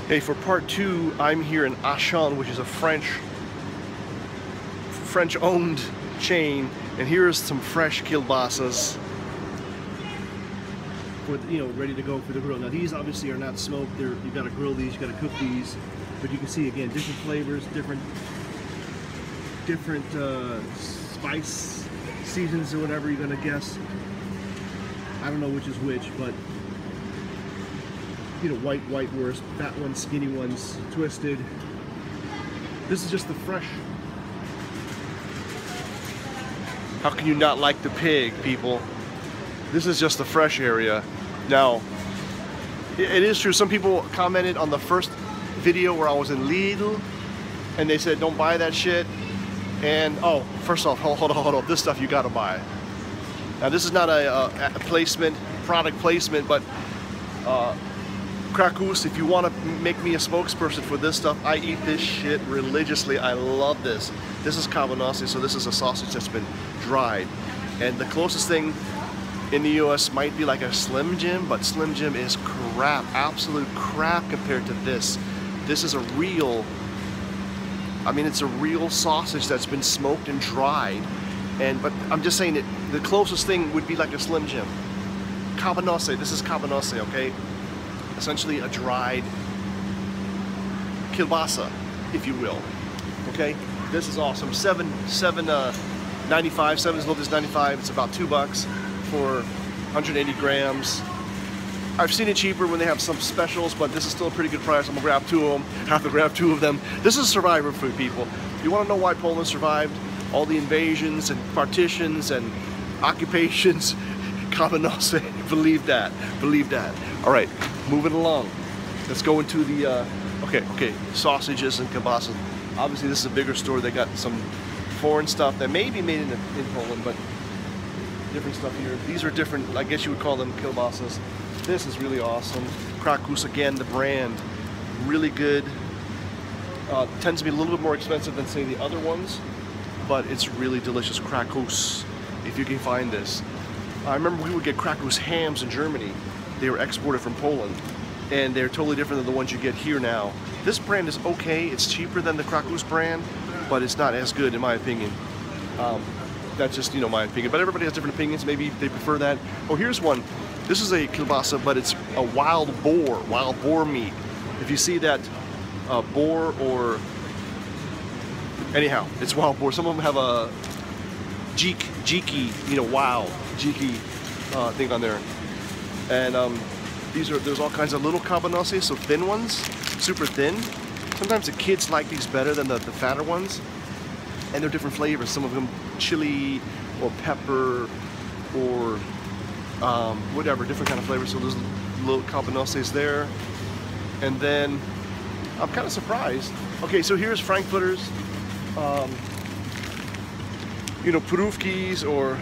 Hey, for part 2, I'm here in Auchan, which is a French-owned chain, and here's some fresh kielbasas, with, you know, ready to go for the grill. Now these obviously are not smoked. You got to grill these, you got to cook these, but you can see again different flavors, different spice seasons or whatever you're gonna guess. I don't know which is which, but you know, white wurst, fat ones, skinny ones, twisted. This is just the fresh. How can you not like the pig, people? This is just the fresh area. Now, it is true, some people commented on the first video where I was in Lidl, and they said, don't buy that shit. And, oh, first off, hold on, this stuff you gotta buy. Now, this is not a product placement, but Krakow, if you want to make me a spokesperson for this stuff, I eat this shit religiously. I love this. This is cabanossi, so this is a sausage that's been dried. And the closest thing in the US might be like a Slim Jim, but Slim Jim is crap, absolute crap compared to this. This is a real, I mean, it's a real sausage that's been smoked and dried. But I'm just saying that the closest thing would be like a Slim Jim. Cabanossi, this is cabanossi, okay? Essentially a dried kielbasa, if you will. Okay, this is awesome. $7.95. 7 is 95. It's about $2 for 180 grams. I've seen it cheaper when they have some specials, but this is still a pretty good price. I'm gonna grab 2 of them. Have to grab 2 of them. This is survivor food, people. You want to know why Poland survived all the invasions and partitions and occupations? Cabanossi. Believe that. Believe that. All right, moving along. Let's go into the okay, sausages and kielbasa. Obviously, this is a bigger store. They got some foreign stuff that may be made in Poland, but different stuff here. These are different. I guess you would call them kielbasas. This is really awesome. Krakow, again, the brand, really good. Tends to be a little bit more expensive than, say, the other ones, but it's really delicious. Krakow, if you can find this. I remember we would get Krakow's hams in Germany. They were exported from Poland, and they're totally different than the ones you get here now. This brand is okay. It's cheaper than the Krakow's brand, but it's not as good in my opinion. That's just, you know, my opinion. But everybody has different opinions. Maybe they prefer that. Oh, here's one. This is a kielbasa, but it's a wild boar meat. If you see that boar, or anyhow, it's wild boar. Some of them have a jiki, you know, wild jiki thing on there. And there's all kinds of little cabanossi, so thin ones, super thin. Sometimes the kids like these better than the fatter ones, and they're different flavors. Some of them chili or pepper or whatever, different kind of flavors. So there's little cabanossis there. And then I'm kind of surprised. Okay, so here's Frankfurters, you know, Perufkis or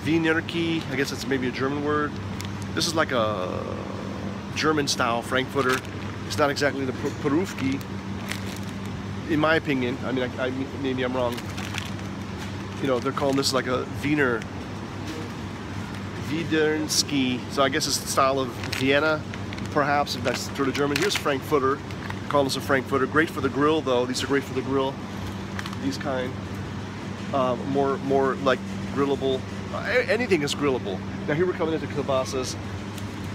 Wienerki. I guess it's maybe a German word. This is like a German style Frankfurter. It's not exactly the Perufki, in my opinion. I mean, maybe I'm wrong. You know, they're calling this like a Wiedernski. So I guess it's the style of Vienna, perhaps, if that's sort of German. Here's Frankfurter. Call this a Frankfurter. Great for the grill, though. These are great for the grill. These kind. More like grillable. Anything is grillable. Now here we're coming into kielbasas.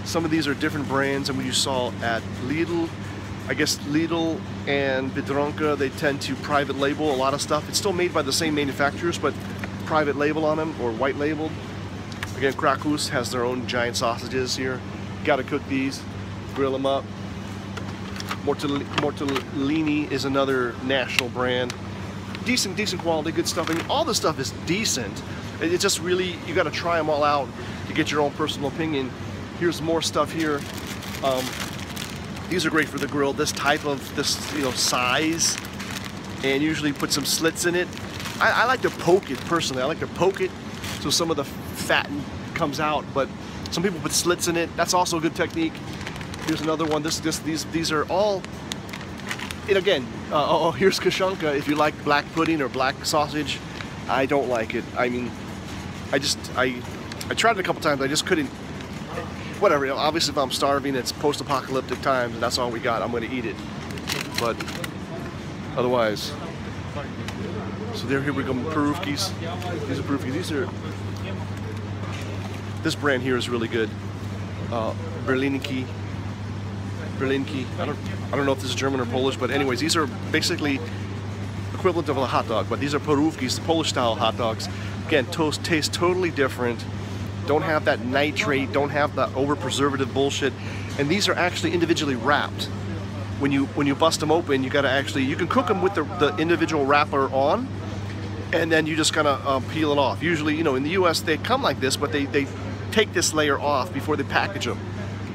Some of these are different brands than what you saw at Lidl. I guess Lidl and Biedronka, they tend to private label a lot of stuff. It's still made by the same manufacturers, but private label on them, or white labeled. Again, Krakow has their own giant sausages here. Gotta cook these, grill them up. Mortellini is another national brand. Decent quality, good stuff. I mean, all this stuff is decent. It's just really, you got to try them all out to get your own personal opinion. Here's more stuff here. These are great for the grill. This type of, you know, size, and usually put some slits in it. I like to poke it personally. I like to poke it so some of the fat comes out. But some people put slits in it. That's also a good technique. Here's another one. These are all. And again, here's Kaszanka. If you like black pudding or black sausage, I don't like it. I mean, I tried it a couple times. I just couldn't. whatever. You know, obviously, if I'm starving, it's post-apocalyptic times, and that's all we got. I'm going to eat it. But otherwise, so here we go. Peruvkis. These are peruvkis. These are. This brand here is really good. Berlinki. I don't know if this is German or Polish, but anyways, these are basically equivalent of a hot dog, but these are peruvkis, the Polish-style hot dogs. Again, taste totally different. Don't have that nitrate, don't have the over-preservative bullshit, and these are actually individually wrapped. When you bust them open, you gotta actually, you can cook them with the individual wrapper on, and then you just gotta peel it off. Usually, you know, in the U.S. they come like this, but they take this layer off before they package them.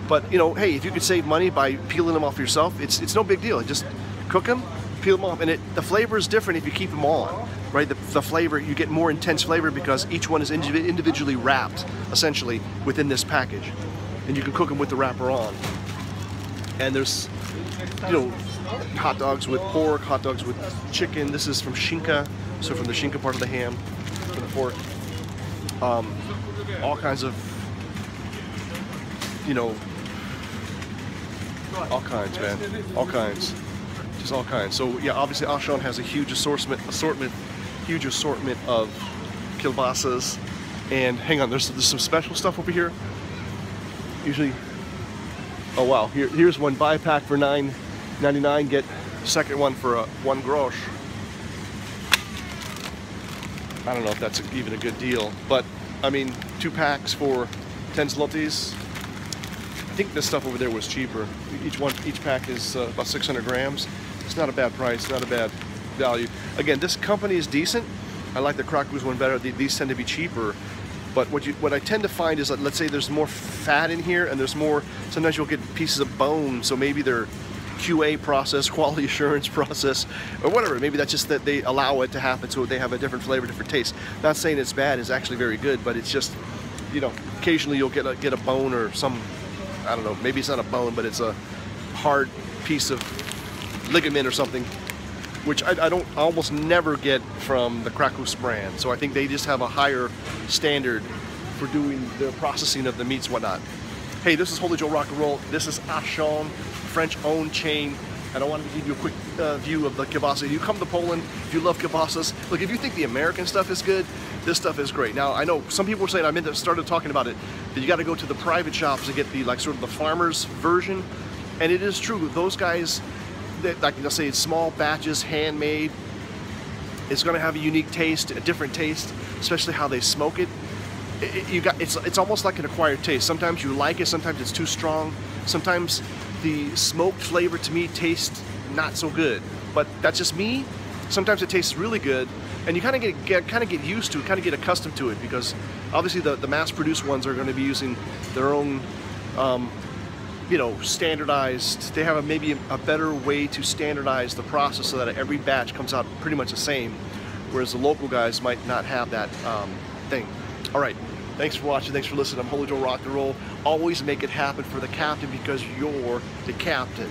But you know, hey, if you could save money by peeling them off yourself, it's no big deal. Just cook them, peel them off, and the flavor is different if you keep them on, right? The flavor, you get more intense flavor because each one is individually wrapped, essentially, within this package. And you can cook them with the wrapper on. And there's, you know, hot dogs with pork, hot dogs with chicken. This is from Shinka, so from the Shinka part of the ham, for the pork. All kinds of, you know, all kinds, man, all kinds, just all kinds. So yeah, obviously Auchan has a huge assortment of kielbasas. And hang on, there's some special stuff over here. Usually, oh wow, here's one, buy pack for $9.99, get second one for $1 grosz. I don't know if that's even a good deal, but I mean, 2 packs for 10 zlotys. I think this stuff over there was cheaper. Each pack is about 600 grams. It's not a bad price, not a bad value. Again, this company is decent. I like the Krakow's one better. These tend to be cheaper. But what I tend to find is that, let's say there's more fat in here, and there's more, sometimes you'll get pieces of bone, so maybe their QA process, quality assurance process, or whatever, maybe that's just that they allow it to happen so they have a different flavor, different taste. Not saying it's bad, it's actually very good, but it's just, you know, occasionally you'll get a bone or some, I don't know, maybe it's not a bone, but it's a hard piece of ligament or something, which I almost never get from the Krakow's brand. So I think they just have a higher standard for doing the processing of the meats and whatnot. Hey, this is Holy Joe Rock and Roll. This is Auchan, French-owned chain. And I wanted to give you a quick view of the kielbasa. You come to Poland, if you love kielbasas, look, if you think the American stuff is good, this stuff is great. Now, I know some people were saying, I started talking about it, that you got to go to the private shops to get the, like, sort of the farmer's version. And it is true, those guys, like, let's say it's small batches, handmade, it's going to have a unique taste, a different taste, especially how they smoke it. It's almost like an acquired taste. Sometimes you like it, sometimes it's too strong. Sometimes the smoked flavor to me tastes not so good, but that's just me. Sometimes it tastes really good, and you kind of get used to it, kind of get accustomed to it, because obviously the mass-produced ones are going to be using their own, you know, standardized. They have maybe a better way to standardize the process so that every batch comes out pretty much the same, whereas the local guys might not have that thing. All right, thanks for watching, thanks for listening. I'm Holy Joe Rock and Roll. Always make it happen for the captain, because you're the captain.